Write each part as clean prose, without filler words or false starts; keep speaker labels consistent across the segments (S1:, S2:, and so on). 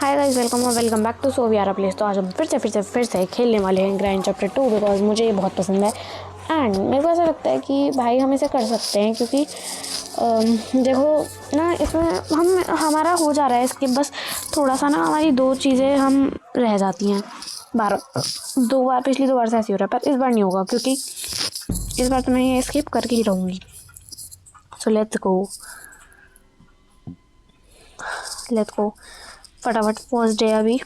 S1: Hi guys, welcome और welcome back to सोवियारा place. तो आज हम फिर से खेलने वाले हैं ग्रैंड चैप्टर 2 बिकॉज मुझे ये बहुत पसंद है एंड मेरे को ऐसा लगता है कि भाई हम इसे कर सकते हैं क्योंकि देखो ना, इसमें हमारा हो जा रहा है इसके बस थोड़ा सा ना, हमारी दो चीज़ें हम रह जाती हैं पिछली दो बार से ऐसे हो रहा है, पर इस बार नहीं होगा क्योंकि इस बार तो मैं ये स्किप करके ही रहूँगी। सो लेट्स गो फटाफट। फर्स्ट डे, अभी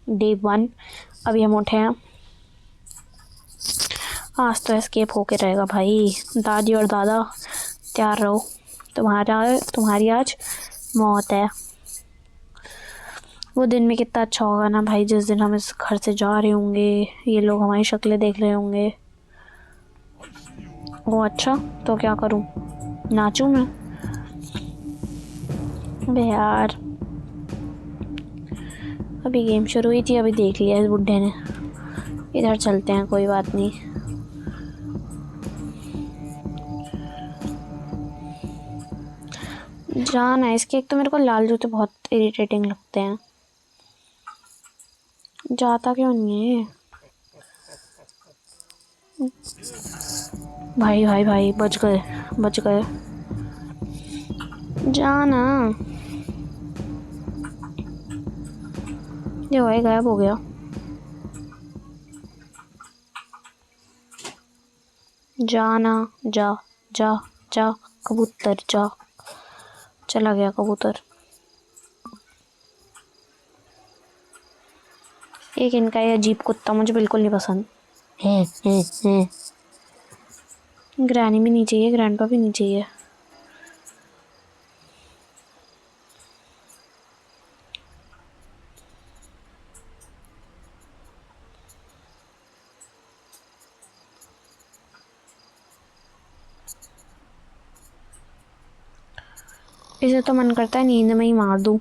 S1: डे 1, अभी हम उठे हैं। आज तो एस्केप होके रहेगा भाई। दादी और दादा तैयार रहो, तुम्हारी आज मौत है। वो दिन में कितना अच्छा होगा ना भाई, जिस दिन हम इस घर से जा रहे होंगे, ये लोग हमारी शक्लें देख रहे होंगे। वो अच्छा, तो क्या करूं, नाचूं मैं? अबे यार, अभी गेम शुरू हुई थी, अभी देख लिया इस बुड्ढे ने। इधर चलते हैं, कोई बात नहीं। जान है इसके। एक तो मेरे को लाल जूते बहुत इरिटेटिंग लगते हैं। जाता क्यों नहीं है भाई? भाई भाई बच गए। जाना, ये भाई गायब हो गया। जाना, जा जा जा कबूतर जा। चला गया कबूतर। एक इनका ये अजीब कुत्ता मुझे बिल्कुल नहीं पसंद है। ग्रैनी भी नहीं चाहिए, ग्रैंडपा भी नहीं चाहिए। इसे तो मन करता है नींद में ही मार दूं।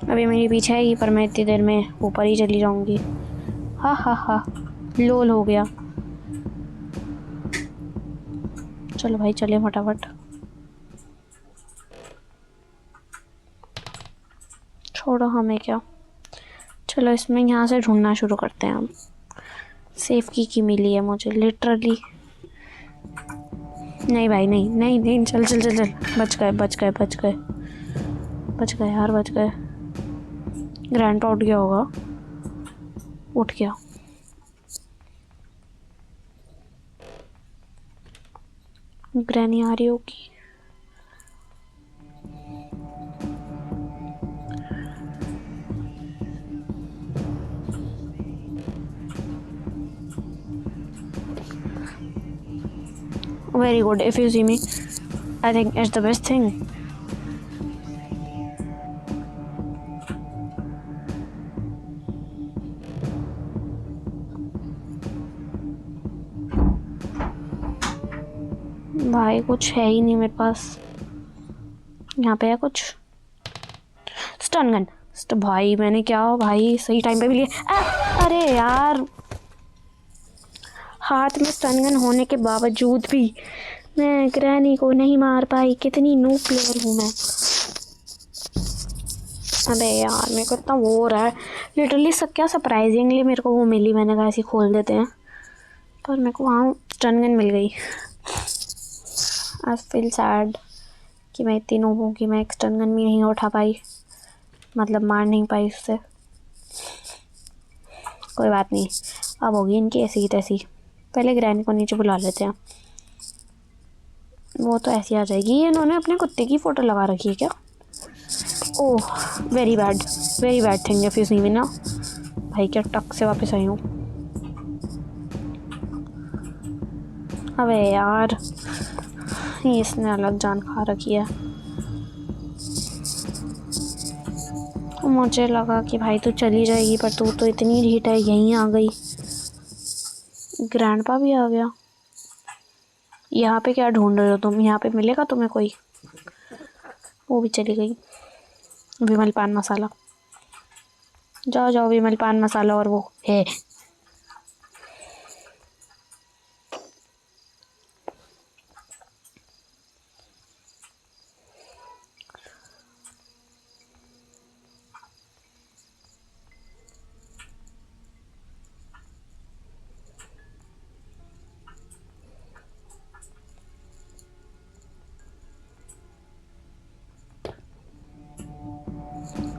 S1: अभी मेरे पीछे आएगी, पर मैं इतनी देर में ऊपर ही चली जाऊंगी। हा हा हा, लोल हो गया। चलो भाई, चले फटाफट। छोड़ो हमें क्या, चलो इसमें यहाँ से ढूंढना शुरू करते हैं हम। सेफ की मिली है मुझे लिटरली। नहीं भाई, नहीं नहीं नहीं, चल चल चल चल। बच गए यार, बच गए। ग्रैंडपा उठ गया होगा, उठ गया। ग्रैनी आ रही होगी। Very good. If you see me, I think it's the best thing. भाई कुछ है ही नहीं मेरे पास। यहाँ पे है कुछ स्टन गन। भाई मैंने क्या, भाई सही टाइम पे भी लिया। अरे यार, हाथ में स्टन गन होने के बावजूद भी मैं ग्रैनी को नहीं मार पाई। कितनी नूब प्लेयर हूँ मैं। अबे यार, मेरे को इतना वो हो रहा है लिटरली। क्या सरप्राइजिंगली मेरे को वो मिली, मैंने कहा ऐसे खोल देते हैं, पर मेरे को वहाँ स्टन गन मिल गई। आई फील सैड कि मैं इतनी नूब हूँ कि मैं एक स्टन गन भी नहीं उठा पाई, मतलब मार नहीं पाई उससे। कोई बात नहीं, अब होगी इनकी ऐसी ही तैसी। पहले ग्रैनी को नीचे बुला लेते हैं, वो तो ऐसी आ जाएगी। ये इन्होंने अपने कुत्ते की फ़ोटो लगा रखी है क्या? Oh, very bad thing if you see me ना। भाई क्या टक से वापस आई हूँ। अबे यार, इसने अलग जान खा रखी है। मुझे लगा कि भाई तू चली जाएगी, पर तू तो इतनी ढीठ है, यहीं आ गई। ग्रैंडपा भी आ गया। यहाँ पे क्या ढूंढ रहे हो तुम? यहाँ पे मिलेगा तुम्हें कोई? वो भी चली गई। विमल पान मसाला। जाओ जाओ, विमल पान मसाला और वो है।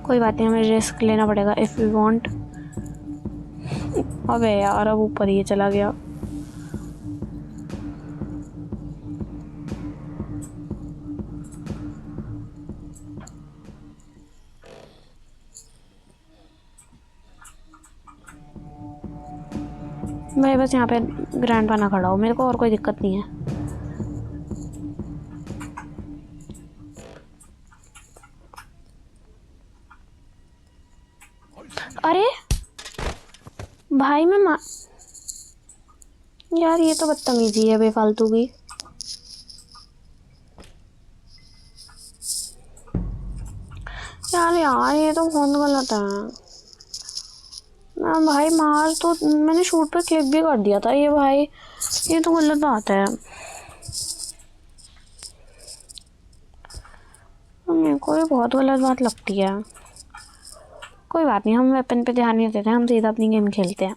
S1: कोई बात नहीं, हमें रिस्क लेना पड़ेगा इफ़ वी वांट। अबे यार, अब ऊपर ही चला गया। भाई बस यहाँ पे ग्रैंड पाना खड़ा हो, मेरे को और कोई दिक्कत नहीं है। अरे भाई मैं यार ये तो बदतमीजी है बेफालतू की। यार यार ये तो बहुत गलत है। भाई मार तो मैंने शूट पे क्लिक भी कर दिया था ये भाई, ये तो गलत बात है। मेरे को ये बहुत गलत बात लगती है। कोई बात नहीं, हम वेपन पे ध्यान नहीं देते, हम सीधा अपनी गेम खेलते हैं।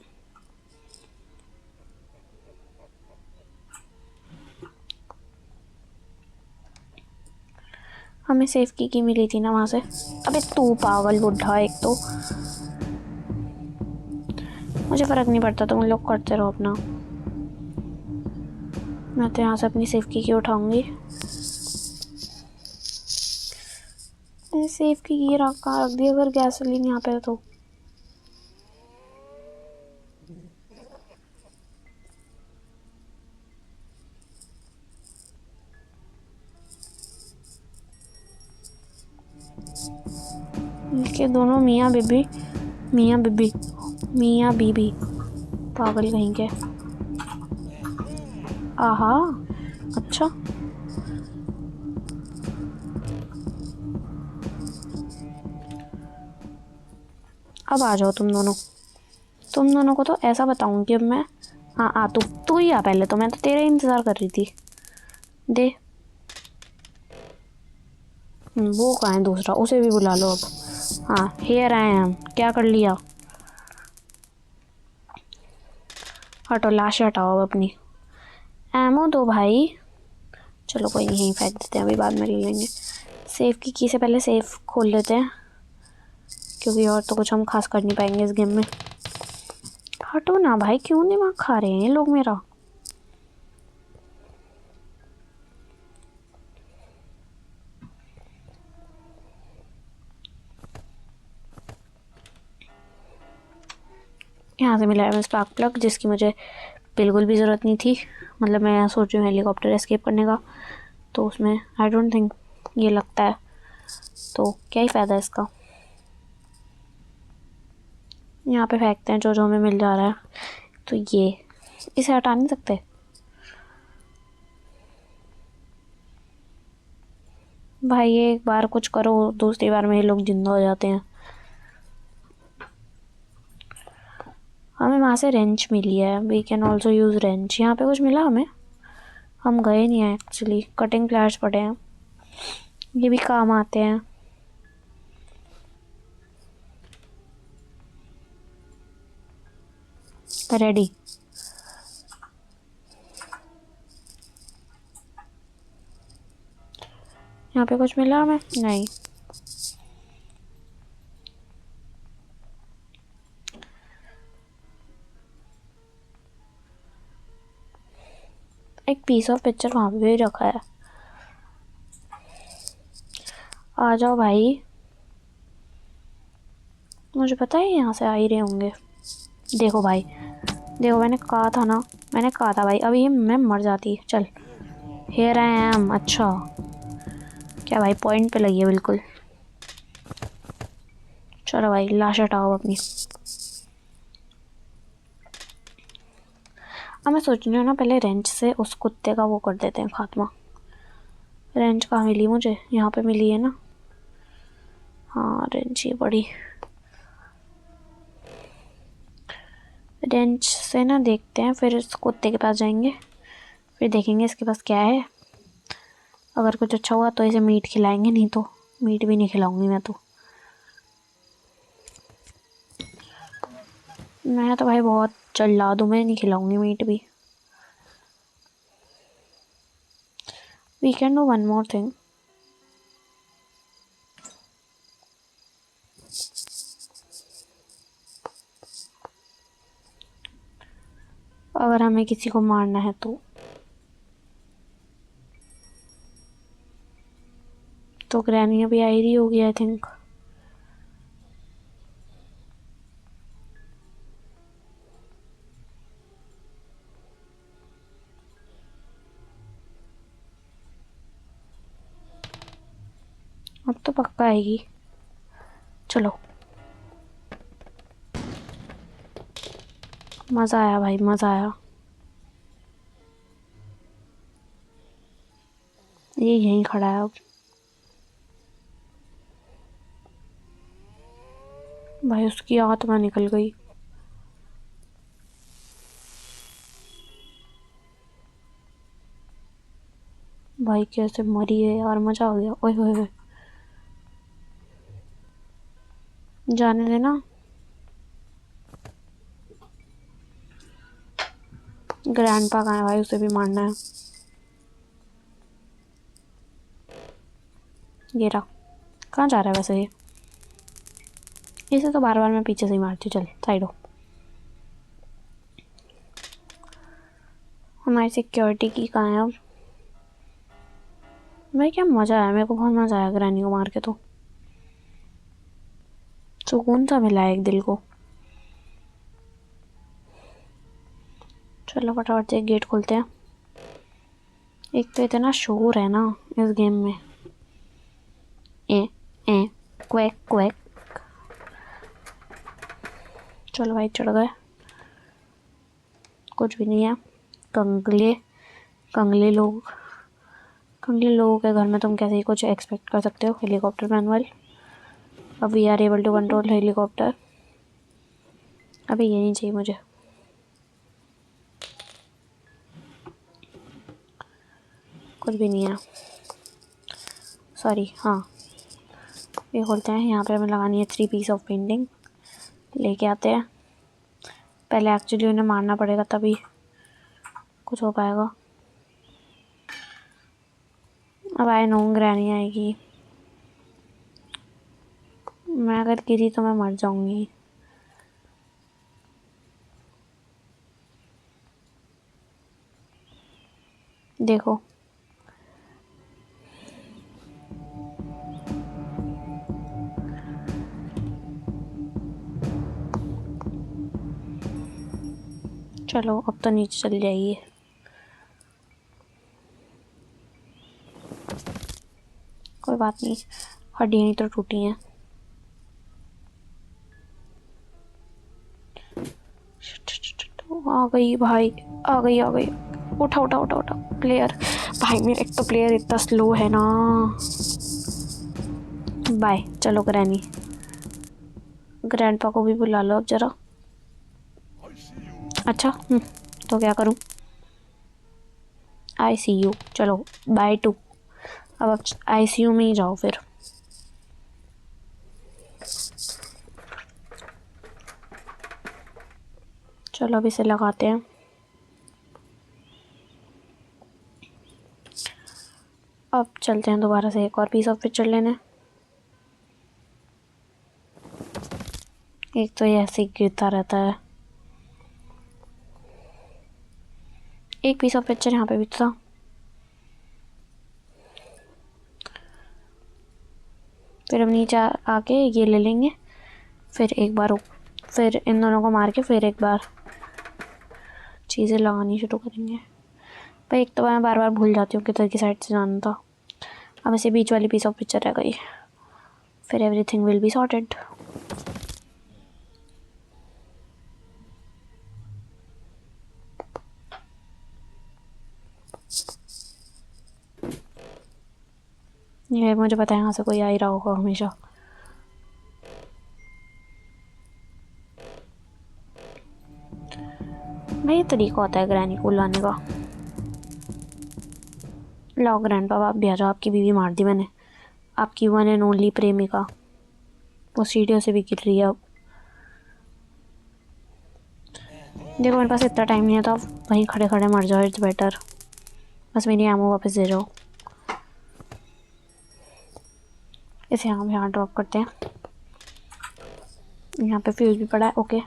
S1: हमें सेफ की मिली थी ना वहाँ से। अबे तू पागल बुढ़ा, एक तो मुझे फ़र्क नहीं पड़ता, तुम लोग करते रहो अपना। मैं तो यहाँ से अपनी सेफ की उठाऊंगी। सेफ की रख दी अगर गैसोलीन यहाँ पे तो। के दोनों मियाँ बीबी पागल कहीं के। आहा, अच्छा अब आ जाओ तुम दोनों को तो ऐसा बताऊंगी अब मैं। हाँ आ, तू ही आ पहले, तो मैं तो तेरा इंतज़ार कर रही थी। दे वो कहाँ है दूसरा, उसे भी बुला लो अब। हाँ हेयर आए हम, क्या कर लिया? हटो, लाश हटाओ अब अपनी। एमो दो भाई। चलो कोई नहीं, यहीं फेंक देते हैं, अभी बाद में ले लेंगे। सेफ की से पहले सेफ खोल लेते हैं, क्योंकि और तो कुछ हम खास कर नहीं पाएंगे इस गेम में। हटो ना भाई, क्यों दिमाग खा रहे हैं लोग मेरा। यहाँ से मिला है स्पार्क प्लग, जिसकी मुझे बिल्कुल भी ज़रूरत नहीं थी। मतलब मैं सोच रही हूँ हेलीकॉप्टर एस्केप करने का, तो उसमें आई डोंट थिंक ये लगता है, तो क्या ही फ़ायदा इसका। यहाँ पे फेंकते हैं जो जो हमें मिल जा रहा है। तो ये इसे हटा नहीं सकते। भाई ये एक बार कुछ करो, दूसरी बार में ये लोग जिंदा हो जाते हैं। हमें वहाँ से रेंच मिली है, we can also use wrench. यहाँ पे कुछ मिला हमें, हम गए नहीं हैं एक्चुअली। कटिंग प्लायर्स पड़े हैं, ये भी काम आते हैं। रेडी। यहाँ पे कुछ मिला हमें? नहीं। एक पीस ऑफ पिक्चर वहाँ पे भी रखा है। आ जाओ भाई, मुझे पता है यहाँ से आ ही रहे होंगे। देखो भाई, देखो मैंने कहा था ना, मैंने कहा था भाई, अभी मैं मर जाती। चल हेयर आई एम। अच्छा क्या भाई, पॉइंट पे लगी है बिल्कुल। चलो भाई लाश हटाओ अपनी। अब मैं सोच रही हूँ ना, पहले रेंच से उस कुत्ते का वो कर देते हैं खात्मा। रेंच कहाँ मिली मुझे? यहाँ पे मिली है ना। हाँ रेंच ये बड़ी। रेंच से ना देखते हैं, फिर इस कुत्ते के पास जाएंगे, फिर देखेंगे इसके पास क्या है। अगर कुछ अच्छा हुआ तो इसे मीट खिलाएंगे, नहीं तो मीट भी नहीं खिलाऊंगी मैं तो। मैं तो भाई बहुत चिल्ला दूँ, मैं नहीं खिलाऊंगी मीट भी। We can do one more thing. अगर हमें किसी को मारना है तो ग्रैनी अभी आ रही होगी आई थिंक। अब तो पक्का आएगी। चलो, मज़ा आया भाई, मज़ा आया। ये यहीं खड़ा है अब। भाई उसकी आत्मा निकल गई। भाई कैसे मरी है यार, मजा आ गया। ओए होए होए, जाने देना। ग्रैंडपा कहाँ है भाई, उसे भी मारना है। ये रहा। कहाँ जा रहा है वैसे ये? इसे तो बार बार मैं पीछे से ही मारती हूँ। चल साइड हो। हमारी सिक्योरिटी की कहाँ है अब? भाई क्या मज़ा आया, मेरे को बहुत मज़ा आया ग्रैनी को मार के। तो सुकून सा मिला एक दिल को। चलो फटाफट से गेट खोलते हैं। एक तो इतना शोर है ना इस गेम में। ए ए क्वैक क्वैक। चलो भाई चढ़ गए। कुछ भी नहीं है। कंगले कंगले लोगों के घर में तुम कैसे ही कुछ एक्सपेक्ट कर सकते हो। Helicopter manual. अब we are able to control helicopter. अभी ये नहीं चाहिए मुझे। कुछ भी नहीं है, सॉरी। हाँ, ये खोलते हैं। यहाँ पे हमें लगानी है 3 पीस ऑफ पेंटिंग। लेके आते हैं। पहले एक्चुअली उन्हें मारना पड़ेगा, तभी कुछ हो पाएगा। अब आई नो ग्रैनी आएगी। मैं अगर गिरी तो मैं मर जाऊंगी। देखो चलो, अब तो नीचे चल जाइए। कोई बात नहीं, हड्डियाँ तो टूटी हैं। आ गई भाई, आ गई आ गई। उठा उठा उठा उठा प्लेयर। भाई मेरा एक तो प्लेयर इतना स्लो है ना। बाय। चलो ग्रैनी, ग्रैंडपा को भी बुला लो अब जरा। अच्छा तो क्या करूं? ICU। चलो बाय टू। अब ICU में ही जाओ फिर। चलो अब इसे लगाते हैं। अब चलते हैं दोबारा से एक और पीस ऑफ पिक्चर लेने। एक तो ये ऐसे ही गिरता रहता है। एक पीस ऑफ पिक्चर यहाँ पे भी था। फिर हम नीचे आके ये ले लेंगे। फिर एक बार फिर इन दोनों को मार के फिर एक बार चीज़ें लगानी शुरू करेंगे। पर एक तो मैं बार बार भूल जाती हूँ किधर की साइड से जाना था। अब ऐसे बीच वाली पीस ऑफ पिक्चर रह गई। फिर एवरीथिंग विल बी सॉर्टेड। ये मुझे पता है यहाँ से कोई आ ही रहा होगा हमेशा। भाई ये तरीका होता है ग्रैनी को लाने का। लाओ ग्रैंडपा, आप भी आ जाओ। आपकी बीवी मार दी मैंने, आपकी वन एंड ओनली प्रेमिका। वो सीढ़ियों से भी गिर रही है अब। देखो मेरे पास इतना टाइम नहीं है, तो आप वहीं खड़े खड़े मर जाओ, इट्स बेटर। बस मेरी एमो वापस दे जाओ। इसे हम यहाँ ड्रॉप करते हैं। यहाँ पे फ्यूज भी पड़ा है, ओके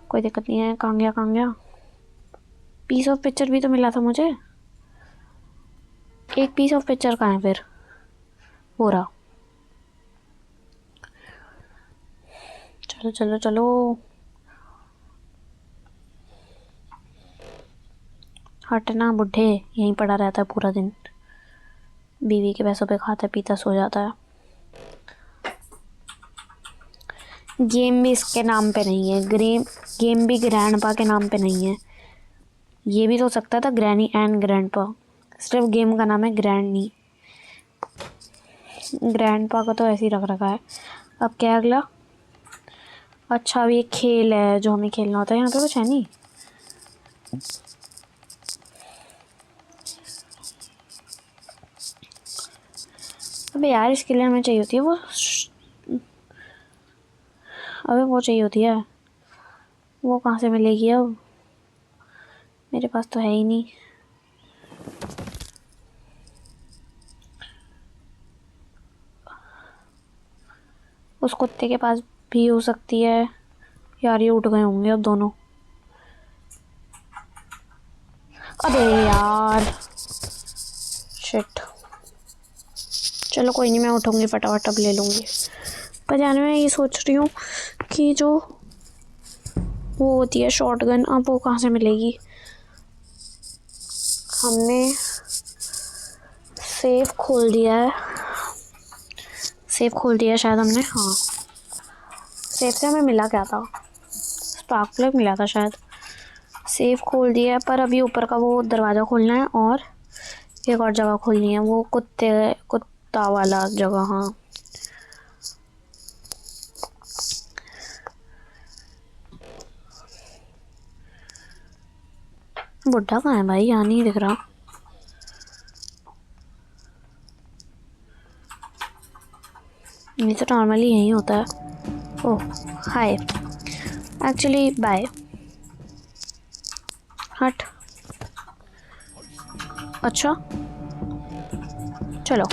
S1: कोई दिक्कत नहीं है। कहाँ गया? पीस ऑफ पिक्चर भी तो मिला था मुझे। एक पीस ऑफ पिक्चर कहाँ है फिर? हो रहा, चलो चलो चलो। हटना बुढ़े, यहीं पड़ा रहता है पूरा दिन। बीवी के पैसों पे खाता पीता सो जाता है। गेम भी इसके नाम पे नहीं है, गेम भी ग्रैंडपा के नाम पे नहीं है। ये भी तो हो सकता था ग्रैनी एंड ग्रैंडपा, सिर्फ गेम का नाम है ग्रैंडी। ग्रैंडपा का तो ऐसे ही रख रखा है। अब क्या अगला? अच्छा अब ये खेल है जो हमें खेलना होता है। यहाँ पे कुछ है नहीं। अबे यार इसके लिए हमें चाहिए होती है वो, अबे वो चाहिए होती है। वो कहाँ से मिलेगी अब? मेरे पास तो है ही नहीं। उस कुत्ते के पास भी हो सकती है। यार ये उठ गए होंगे अब दोनों। अबे यार शिट। चलो कोई नहीं, मैं उठूंगी फटाफट, अब ले लूँगी। पर जाने में ये सोच रही हूँ कि जो वो होती है शॉटगन, अब वो कहाँ से मिलेगी? हमने सेफ खोल दिया है, शायद हमने। हाँ सेफ से हमें मिला क्या था? स्पार्क प्लग मिला था शायद। सेफ खोल दिया है, पर अभी ऊपर का वो दरवाज़ा खोलना है और एक और जगह खोलनी है, वो कुत्ता वाला जगह। हाँ बुड्ढा कहाँ है भाई? यहाँ नहीं दिख रहा। ये तो नॉर्मली यही होता है। ओह हाय, एक्चुअली बाय। हट। अच्छा चलो,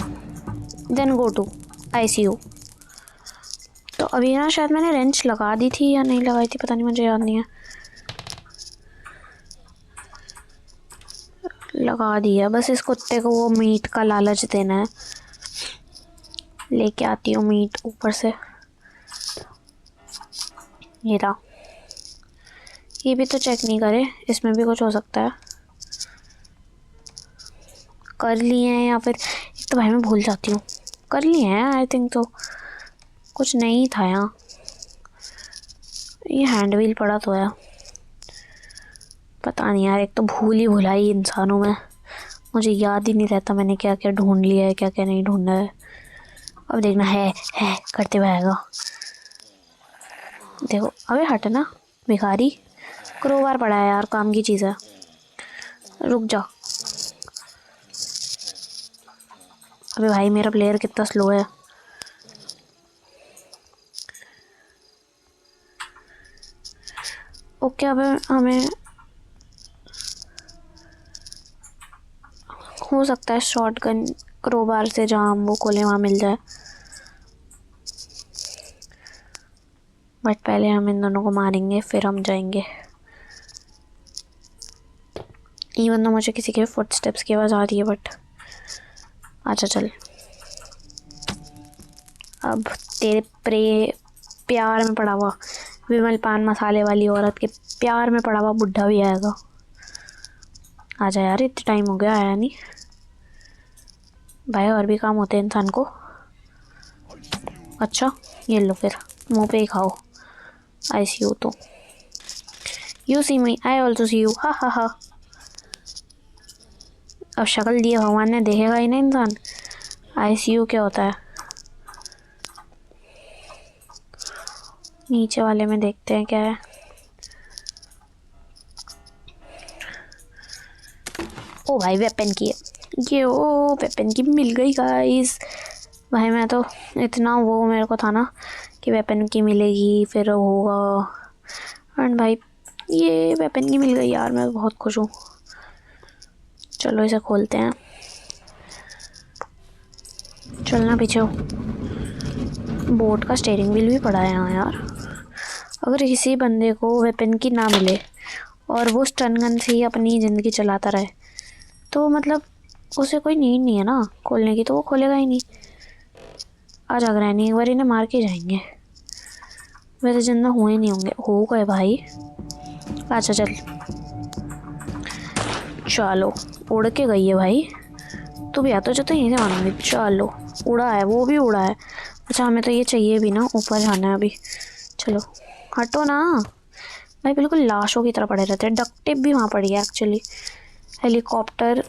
S1: देन गो टू ICU। तो अभी ना शायद मैंने रेंच लगा दी थी या नहीं लगाई थी, पता नहीं, मुझे याद नहीं है। लगा दिया। बस इस कुत्ते को वो मीट का लालच देना है। लेके आती हूँ मीट ऊपर से। ये रहा। ये भी तो चेक नहीं करे, इसमें भी कुछ हो सकता है। कर लिए हैं या फिर, एक तो भाई मैं भूल जाती हूँ। कर लिए हैं आई थिंक। तो कुछ नहीं था यहाँ। ये हैंड व्हील पड़ा तो है। पता नहीं यार, एक तो भूल ही भुलाई इंसानों में। मुझे याद ही नहीं रहता मैंने क्या क्या ढूंढ लिया है, क्या क्या नहीं ढूंढा है। अब देखना है करते हुए आएगा। देखो अबे हट ना भिखारी। क्रोबार पड़ा है यार, काम की चीज़ है। रुक जा। अबे भाई मेरा प्लेयर कितना स्लो है। ओके अब हमें हो सकता है शॉटगन क्रोबार से जहाँ हम वो खोले वहाँ मिल जाए, बट पहले हम इन दोनों को मारेंगे फिर हम जाएंगे। इवन तो मुझे किसी के फुटस्टेप्स की आवाज़ आ रही है, बट अच्छा चल। अब तेरे प्यार में पड़ा हुआ विमल पान मसाले वाली औरत के प्यार में पड़ा हुआ बुढ़ा भी आएगा। आजा यार, इतना टाइम हो गया आया नहीं। भाई और भी काम होते हैं इंसान को। अच्छा ये लो फिर, मुंह पे ही खाओ। ICU तो you see me, I also see you. हा हा हा। अब शक्ल दिए भगवान ने, देखेगा ही ना इंसान। ICU क्या होता है? नीचे वाले में देखते हैं क्या है। ओ भाई वेपन की है ये, ओ वेपन की मिल गई गाइस। भाई मैं तो इतना वो मेरे को था ना कि वेपन की मिलेगी फिर होगा, एंड भाई ये वेपन की मिल गई यार, मैं बहुत खुश हूँ। चलो इसे खोलते हैं। चलना पीछे हो। बोट का स्टीयरिंग व्हील भी पड़ा है यहाँ यार। अगर किसी बंदे को वेपन की ना मिले और वो स्टन गन से ही अपनी ज़िंदगी चलाता रहे तो मतलब उसे कोई नीड नहीं है ना खोलने की, तो वो खोलेगा ही नहीं। आ जा ग्रैनी, एक बार इन्हें मार के जाएंगे। वैसे जिंदा हुए नहीं होंगे, हो गए भाई। अच्छा चल चलो, उड़ के गई है भाई। तू भी आ तो जो तो यहीं से मारूंगी। चलो उड़ा है, वो भी उड़ा है। अच्छा हमें तो ये चाहिए भी ना, ऊपर जाना है अभी। चलो हटो ना भाई, बिल्कुल लाशों की तरह पड़े रहते हैं। डक्ट टेप भी वहाँ पड़ी है एक्चुअली। हेलीकॉप्टर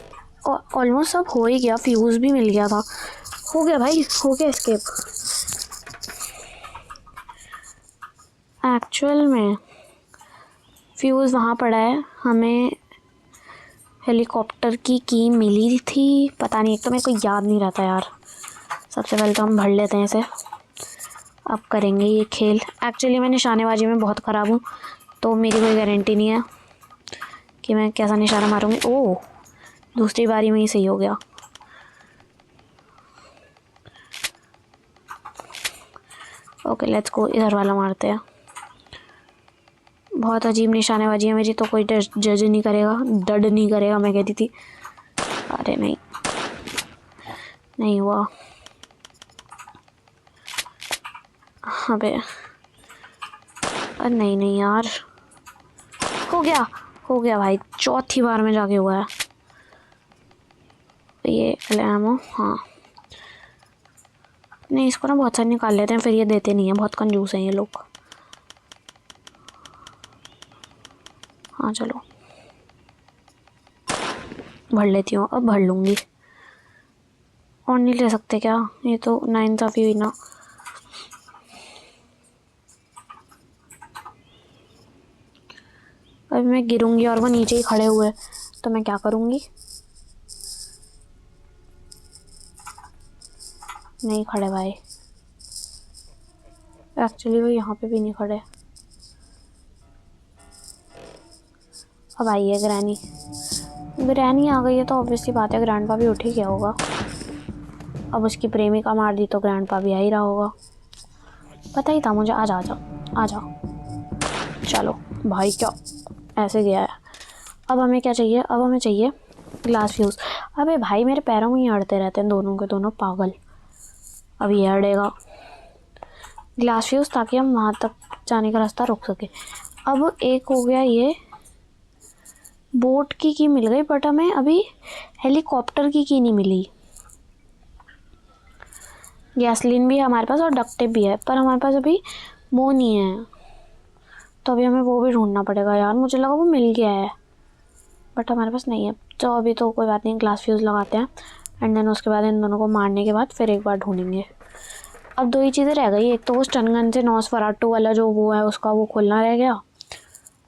S1: ऑलमोस्ट सब हो ही गया, फ्यूज़ भी मिल गया था। हो गया भाई, हो गया एस्केप। एक्चुअल में फ्यूज़ वहाँ पड़ा है, हमें हेलीकॉप्टर की मिली थी, पता नहीं, एक तो मेरे को याद नहीं रहता यार। सबसे पहले तो हम भर लेते हैं इसे, अब करेंगे ये खेल। एक्चुअली मैं निशानेबाजी में बहुत ख़राब हूँ, तो मेरी कोई गारंटी नहीं है कि मैं कैसा निशाना मारूंगी। ओह दूसरी बारी में ही सही हो गया। ओके लेट्स गो, इधर वाला मारते हैं। बहुत अजीब निशानेबाजी है मेरी, तो कोई जज नहीं करेगा, डड नहीं करेगा, मैं कहती थी। अरे नहीं, नहीं हुआ। अबे नहीं नहीं यार, हो गया, हो गया भाई, चौथी बार में जाके हुआ है ये एमो। हाँ नहीं, इसको ना बहुत सारे निकाल लेते हैं, फिर ये देते नहीं है, बहुत कंजूस हैं ये लोग। हाँ चलो भर लेती हूँ, अब भर लूँगी। और नहीं ले सकते क्या? ये तो नाइंसाफ़ी हुई ना। अभी मैं गिरूंगी और वो नीचे ही खड़े हुए, तो मैं क्या करूँगी? नहीं खड़े भाई, एक्चुअली वो यहाँ पे भी नहीं खड़े। अब आई है ग्रैनी। ग्रैनी आ गई है तो ऑब्वियसली बात है ग्रैंडपा भी उठ ही गया होगा। अब उसकी प्रेमिका मार दी तो ग्रैंडपा भी आ ही रहा होगा, पता ही था मुझे। आ जा, आ जा, आ जा। चलो भाई, क्या ऐसे गया है। अब हमें क्या चाहिए? अब हमें चाहिए ग्लास फ्यूज़। अबे भाई मेरे पैरों में ही अड़ते रहते हैं दोनों के दोनों पागल। अब ये अड़ेगा ग्लास फ्यूज़, ताकि हम वहाँ तक जाने का रास्ता रोक सके। अब एक हो गया ये, बोट की मिल गई, बट हमें अभी हेलीकॉप्टर की नहीं मिली। गैसलीन भी है हमारे पास और डक्ट टेप भी है, पर हमारे पास अभी वो नहीं है, तो अभी हमें वो भी ढूंढना पड़ेगा यार। मुझे लगा वो मिल गया है, बट हमारे पास नहीं है। तो अभी तो कोई बात नहीं, ग्लास फ्यूज़ लगाते हैं, एंड देन उसके बाद इन दोनों को मारने के बाद फिर एक बार ढूंढेंगे। अब दो ही चीज़ें रह गई, एक तो वो स्टन गन से नॉसफेराटू वाला जो वो है उसका वो खोलना रह गया,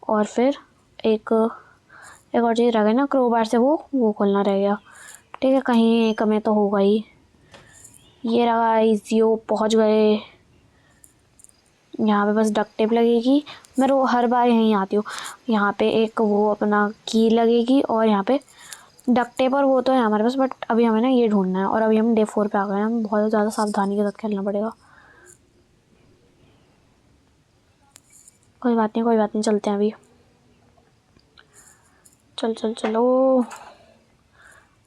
S1: और फिर एक और चीज़ रह गई ना, क्रोबार से वो खोलना रह गया। ठीक है, कहीं एक में तो होगा ही। ये रहा, इजियो पहुंच गए। यहाँ पे बस डक्ट टेप लगेगी, मैं हर बार यहीं आती हूँ। यहाँ पे एक वो अपना की लगेगी, और यहाँ पे डक्ट टेप और वो तो है हमारे पास, बट अभी हमें ना ये ढूंढना है। और अभी हम डे 4 पे आ गए हैं, हम बहुत ज़्यादा सावधानी के साथ खेलना पड़ेगा। कोई बात नहीं, कोई बात नहीं, चलते हैं अभी। चल चल चलो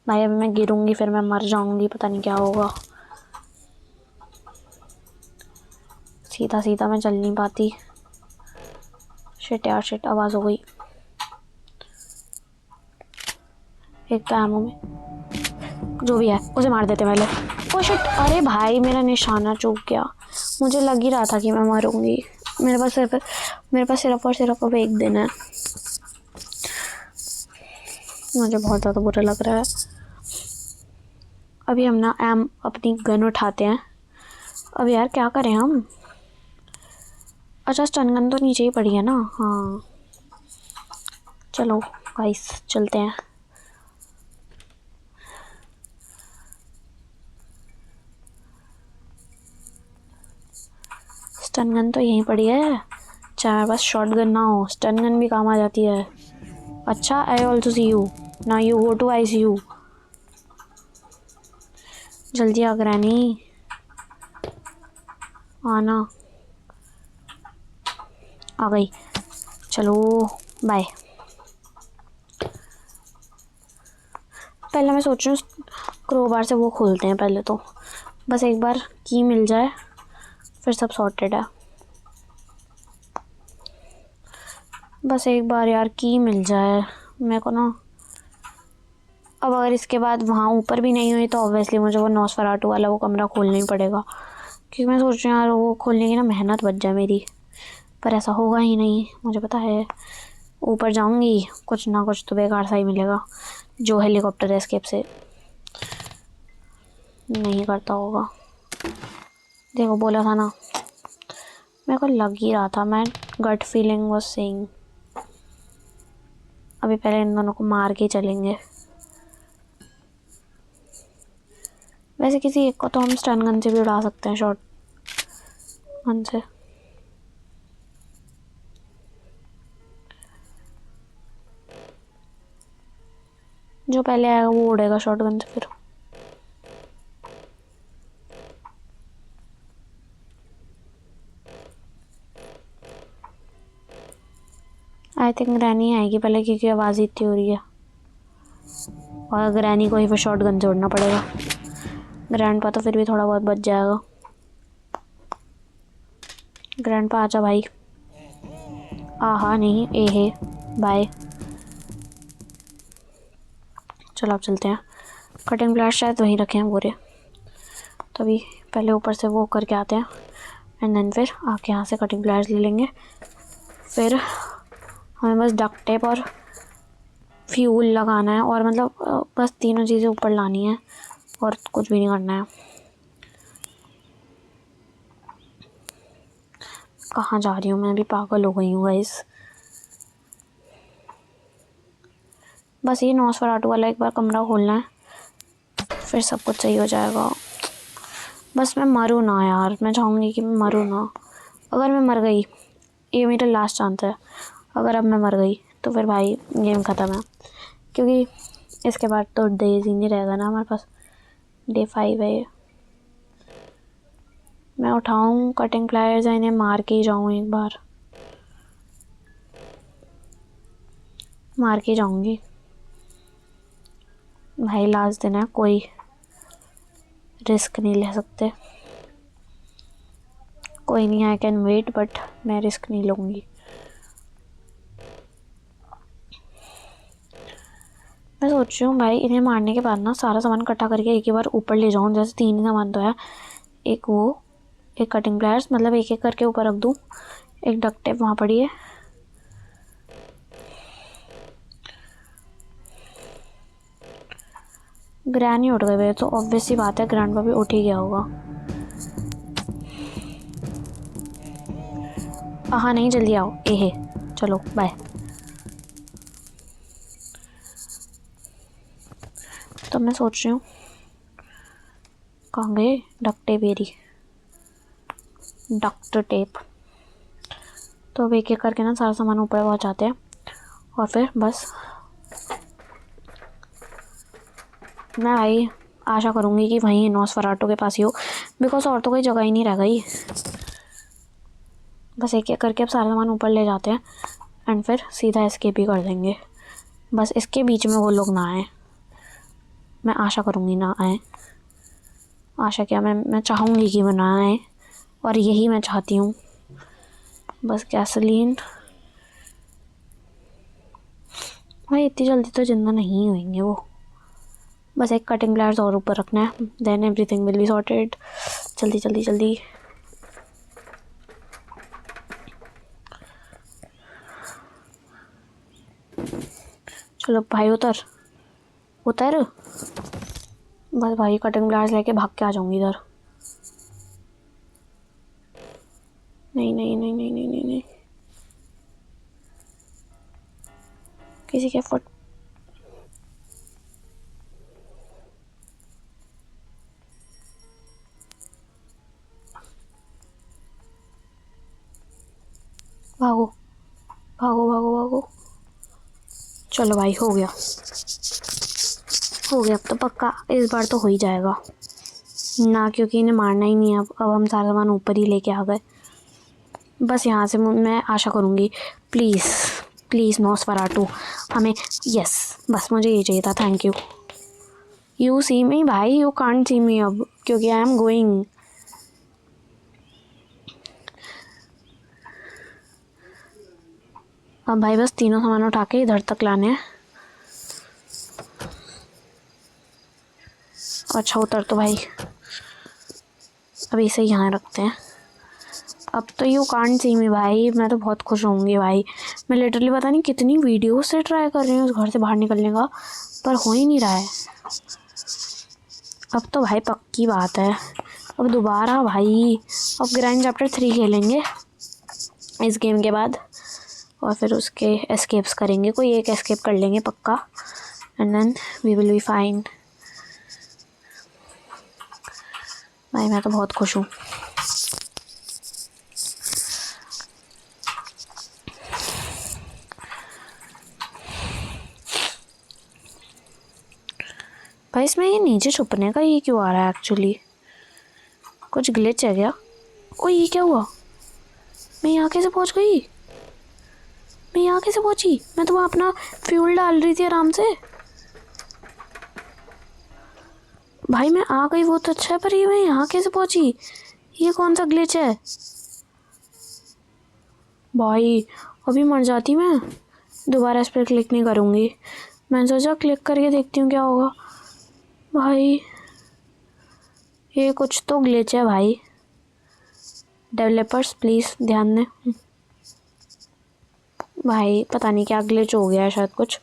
S1: भाई, अभी मैं गिरूंगी फिर मैं मर जाऊंगी, पता नहीं क्या होगा। सीधा सीधा मैं चल नहीं पाती। शिट यार शिट, आवाज़ हो गई। एक तो एमो में जो भी है उसे मार देते पहले। ओ शिट, अरे भाई मेरा निशाना चूक गया। मुझे लग ही रहा था कि मैं मरूंगी। मेरे पास सिर्फ और सिर्फ अब एक दिन है। मुझे बहुत ज़्यादा बुरा लग रहा है। अभी हम ना अपनी गन उठाते हैं। अब यार क्या करें हम? अच्छा स्टन गन तो नीचे ही पड़ी है ना। हाँ चलो गाइस चलते हैं। स्टन गन तो यहीं पड़ी है, चाहे बस शॉर्ट गन ना हो, स्टन गन भी काम आ जाती है। अच्छा, आई ऑल्सो सी यू, ना यू गो टू ICU। जल्दी आ ग्रैनी, आना। आ गई, चलो बाय। पहले मैं सोच रही हूँ क्रोबार से वो खोलते हैं पहले तो, बस एक बार की मिल जाए फिर सब सॉर्टेड है। बस एक बार यार की मिल जाए मेरे को ना। अब अगर इसके बाद वहाँ ऊपर भी नहीं हुई तो ऑब्वियसली मुझे वो नॉस्फेराटू वाला वो कमरा खोलना ही पड़ेगा, क्योंकि मैं सोच रही हूँ यार वो खोलने की ना मेहनत बच जाए मेरी, पर ऐसा होगा ही नहीं, मुझे पता है। ऊपर जाऊँगी कुछ ना कुछ तो बेकार सा ही मिलेगा, जो हेलीकॉप्टर एस्केप से नहीं करता होगा। देखो बोला था ना, मेरे को लग ही रहा था, मैं गट फीलिंग वाज सेइंग। अभी पहले इन दोनों को मार के चलेंगे। वैसे किसी एक को तो हम स्टन गन से भी उड़ा सकते हैं, शॉर्ट गन से। जो पहले आएगा वो उड़ेगा शॉर्ट गन से फिर। आई थिंक ग्रैनी आएगी पहले, क्योंकि आवाज़ इतनी हो रही है, और ग्रैनी को ही फिर शॉर्ट गन से उड़ना पड़ेगा। ग्रैंडपा तो फिर भी थोड़ा बहुत बच जाएगा। ग्रैंडपा आजा भाई। आहा नहीं, ए है, बाय। चलो अब चलते हैं। कटिंग प्लायर्स शायद वहीं रखे हैं पूरे, तभी पहले ऊपर से वो करके आते हैं एंड देन फिर आके यहाँ से कटिंग प्लायर्स ले लेंगे। फिर हमें बस डक्ट टेप और फ्यूल लगाना है, और मतलब बस तीनों चीज़ें ऊपर लानी है और कुछ भी नहीं करना है। कहाँ जा रही हूँ मैं, अभी पागल हो गई हूँ गाइस। बस ये नॉस्फेराटू वाला एक बार कमरा खोलना है, फिर सब कुछ सही हो जाएगा। बस मैं मरूँ ना यार, मैं चाहूँगी कि मैं मरूँ ना। अगर मैं मर गई, ये मेरा लास्ट चांस है, अगर अब मैं मर गई तो फिर भाई गेम ख़त्म है, क्योंकि इसके बाद तो डेज ही नहीं रहेगा ना हमारे पास। डे 5 है ये। मैं उठाऊँ कटिंग प्लायर्स या इन्हें मार के ही जाऊँ, एक बार मार के जाऊँगी भाई। लास्ट दिन है, कोई रिस्क नहीं ले सकते। कोई नहीं, आई कैन वेट, बट मैं रिस्क नहीं लूँगी। मैं सोच रही हूँ भाई इन्हें मारने के बाद ना सारा सामान इकट्ठा करके एक ही बार ऊपर ले जाऊँ। जैसे 3 ही सामान तो है, एक वो, एक कटिंग प्लायर्स, मतलब एक एक करके ऊपर रख दूँ। एक डक्ट टेप वहाँ पड़ी है, ग्रैनी उठ गए तो ऑब्वियस सी बात है ग्रैंडपा भी उठ ही गया होगा। हाँ नहीं, जल्दी आओ, ए है, चलो बाय। तो मैं सोच रही हूँ कहाँ गए डक्ट टेप, एरी डक्ट टेप। तो अब एक एक करके ना सारा सामान ऊपर पहुँचाते हैं, और फिर बस मैं भाई आशा करूँगी कि वहीं नॉस्फेराटू के पास ही हो, बिकॉज और तो कोई जगह ही नहीं रह गई। बस एक एक करके अब सारा सामान ऊपर ले जाते हैं एंड फिर सीधा एस्केप ही कर देंगे। बस इसके बीच में वो लोग ना आए, मैं आशा करूँगी ना आए। आशा क्या, मैं चाहूँगी कि वो ना आए, और यही मैं चाहती हूँ। बस गैसोलीन भाई, इतनी जल्दी तो जिंदा नहीं होंगे वो। बस एक कटिंग प्लायर्स और ऊपर रखना है, then everything will be sorted. जल्दी जल्दी जल्दी। चलो भाई उतर उतर। बस भाई कटिंग प्लायर्स लेके भाग के आ जाऊंगी इधर। नहीं नहीं नहीं नहीं नहीं नहीं नहीं, किसी के फुट। भागो भागो भागो भागो। चलो भाई हो गया हो गया, अब तो पक्का इस बार तो हो ही जाएगा ना, क्योंकि इन्हें मारना ही नहीं है। अब हम सारा सामान ऊपर ही लेके आ गए। बस यहाँ से मैं आशा करूँगी, प्लीज़ प्लीज़ नोस्फेरातु हमें, यस बस मुझे ये चाहिए था। Thank you. यू सी मी भाई, यू कांट सी मी अब, क्योंकि आई एम गोइंग। अब भाई बस तीनों सामान उठा के इधर तक लाने हैं। अच्छा उतर तो भाई, अभी इसे यहाँ रखते हैं। अब तो यू कांट सी मी भाई, मैं तो बहुत खुश होंगी भाई। मैं लिटरली पता नहीं कितनी वीडियो से ट्राई कर रही हूँ उस घर से बाहर निकलने का, पर हो ही नहीं रहा है। अब तो भाई पक्की बात है, अब दोबारा भाई अब ग्रैंड चैप्टर 3 खेलेंगे इस गेम के बाद, और फिर उसके एस्केप्स करेंगे, कोई एक एस्केप कर लेंगे पक्का, and then we will be fine. भाई मैं तो बहुत खुश हूँ। भाई इसमें ये नीचे छुपने का ये क्यों आ रहा है एक्चुअली, कुछ ग्लिच है क्या? ओ ये क्या हुआ, मैं यहाँ कैसे पहुँच गई? मैं यहाँ कैसे पहुँची? मैं तो वहाँ अपना फ्यूल डाल रही थी आराम से। भाई मैं आ गई वो तो अच्छा है, पर ये मैं यहाँ कैसे पहुँची? ये कौन सा ग्लिच है भाई? अभी मर जाती मैं, दोबारा इस पर क्लिक नहीं करूँगी। मैंने सोचा क्लिक करके देखती हूँ क्या होगा। भाई ये कुछ तो ग्लिच है भाई, डेवलपर्स प्लीज़ ध्यान दें। भाई पता नहीं क्या ग्लिच हो गया है शायद कुछ।